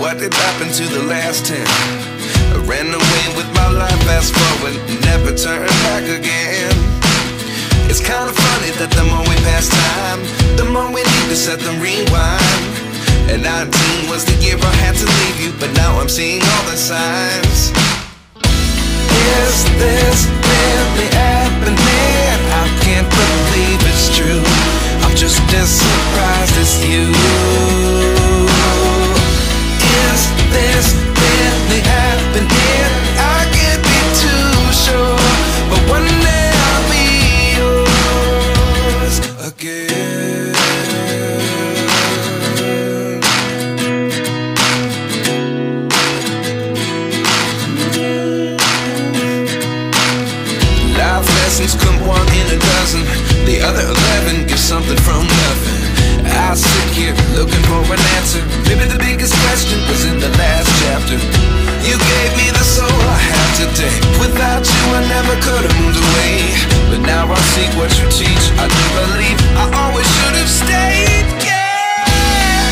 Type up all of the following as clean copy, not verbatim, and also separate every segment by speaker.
Speaker 1: What did happen to the last 10? I ran away with my life, fast forward, never turn back again. It's kind of funny that the more we pass time, the more we need to set them rewind. And 19 was the year I had to leave you, but now I'm seeing all the signs. Is this really happening? I can't believe it's true. I'm just as surprised as you. Is this really happening? I can't be too sure, but one day I'll be yours again. Life lessons come one in a dozen, the other 11 give something from nothing. I sit here looking for an answer. Maybe the biggest question was in the last chapter. You gave me the soul I have today. Without you I never could have moved away, but now I see what you teach. I do believe I always should have stayed. Yeah.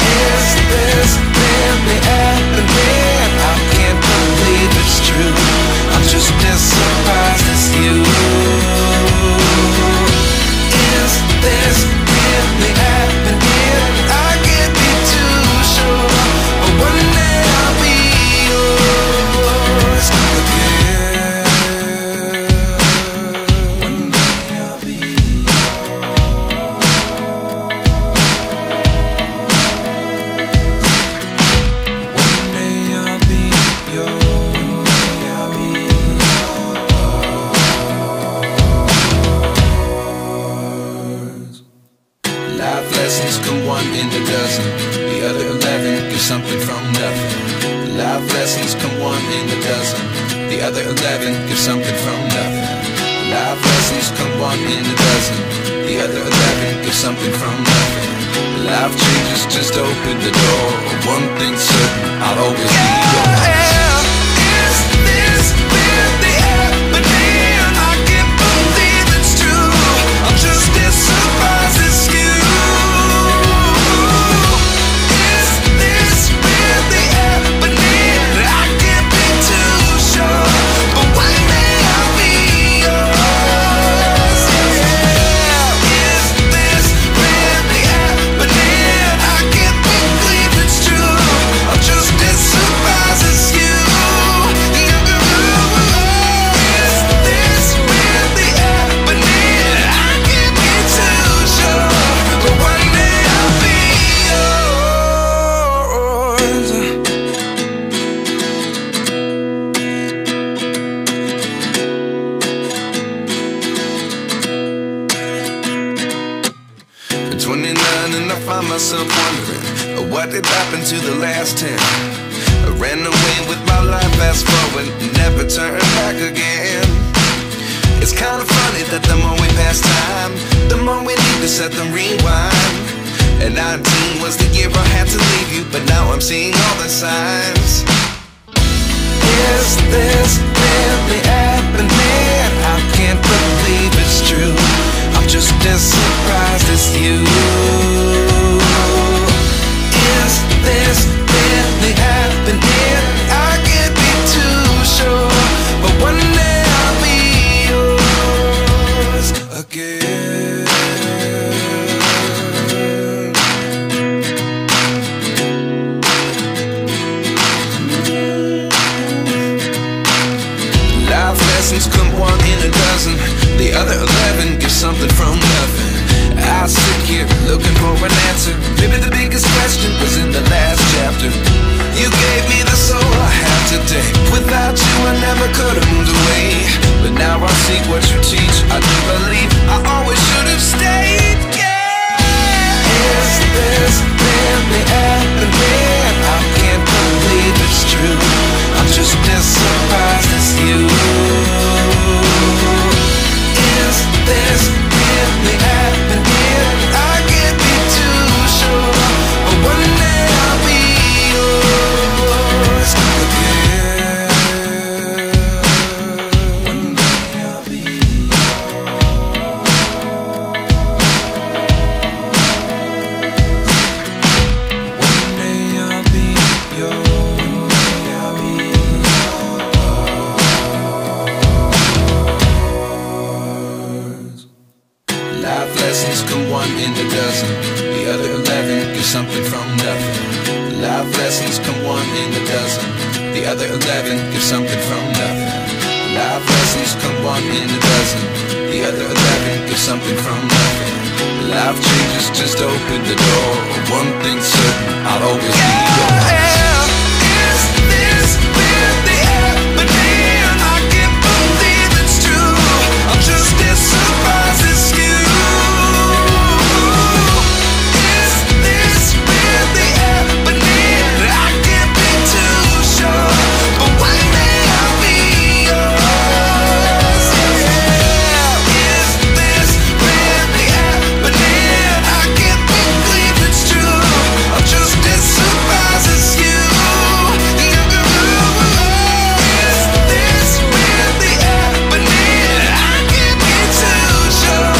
Speaker 1: Is this really happening? I can't believe it's true. I'm just as surprised as you. Is this really happening? I can't be too sure, but one day I'll be yours again. One day I'll be yours. One day I'll be yours. I'll be yours. Life lessons come one in a dozen, the other 11 give something from nothing. Life lessons come one in a dozen, the other 11 give something from nothing. Life lessons come one in a dozen, the other 11 give something from nothing. Life changes, just open the door. One thing's certain, I'll always be yours. Is this really happening? I can't believe it's true. I'm just as surprised as you. Myself wondering what did happen to the last 10. I ran away with my life, fast forward, never turn back again. It's kind of funny that the more we pass time, the more we need to set them rewind. And 19 was the year I had to leave you, but now I'm seeing all the signs. Is this really happening? I can't believe it's true. I'm just as surprised as you. Is this really happening? I can't be too sure, but one day I'll be yours again. Life lessons come one in a dozen, the other 11 give something from nothing. I sit here looking for an answer. Maybe the biggest question was in the last chapter. You gave me the soul I have today. Without you I never could have moved away, but now I see what you teach. I do believe I always should have stayed. Yeah. Is this really happening? I can't believe it's true. I'm just as surprised as you. Is this really happening? I can't be too sure, but one day I'll be yours again. One day I'll be yours. come one in a dozen. The other 11 give something from nothing. Life lessons come one in a dozen. The other 11 give something from nothing. Life changes just open the door. One thing's certain, I'll always be yours.
Speaker 2: Is this really happening? I can't believe it's true. I'm just as surprised as you. Is this really happening? I can't be too sure, but one day I'll be yours. Is this really happening? I can't believe it's true. I'm just as surprised as you. Is this really happening? I can't be too sure,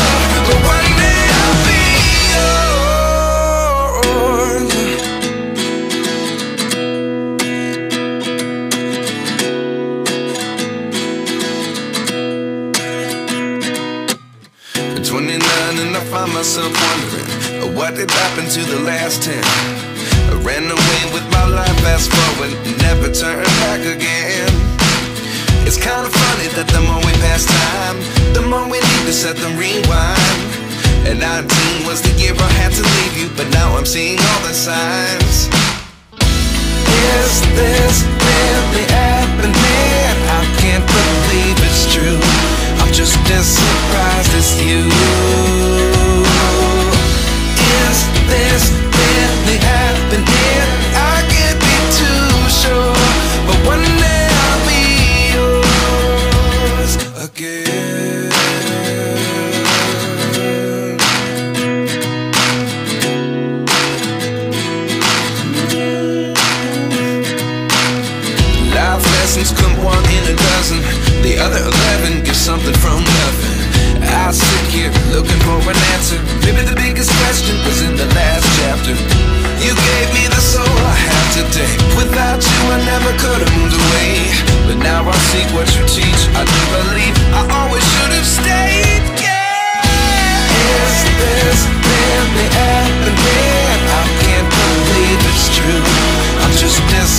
Speaker 2: but one day I'll be yours.
Speaker 1: At 29 and I find myself wondering, what did happen to the last 10? I ran away with my life, fast forward, never turn back again. It's kind of funny that the more we pass time, the more we need to set them rewind. And 19 was the year I had to leave you, but now I'm seeing all the signs.
Speaker 2: Is this really happening? I can't believe it's true. I'm just as surprised as you. Is this really happening? I can't be too sure, but one day I'll be yours again.
Speaker 1: Life lessons come one in a dozen. The other 11 give something from nothing. I sit here looking for an answer. Maybe the biggest question was in the last chapter. You gave me the soul I have today. Without you I never could have moved away. But now I see what you teach. I do believe I always should have stayed. Yeah.
Speaker 2: Is this really happening? I can't believe it's true. I'm just as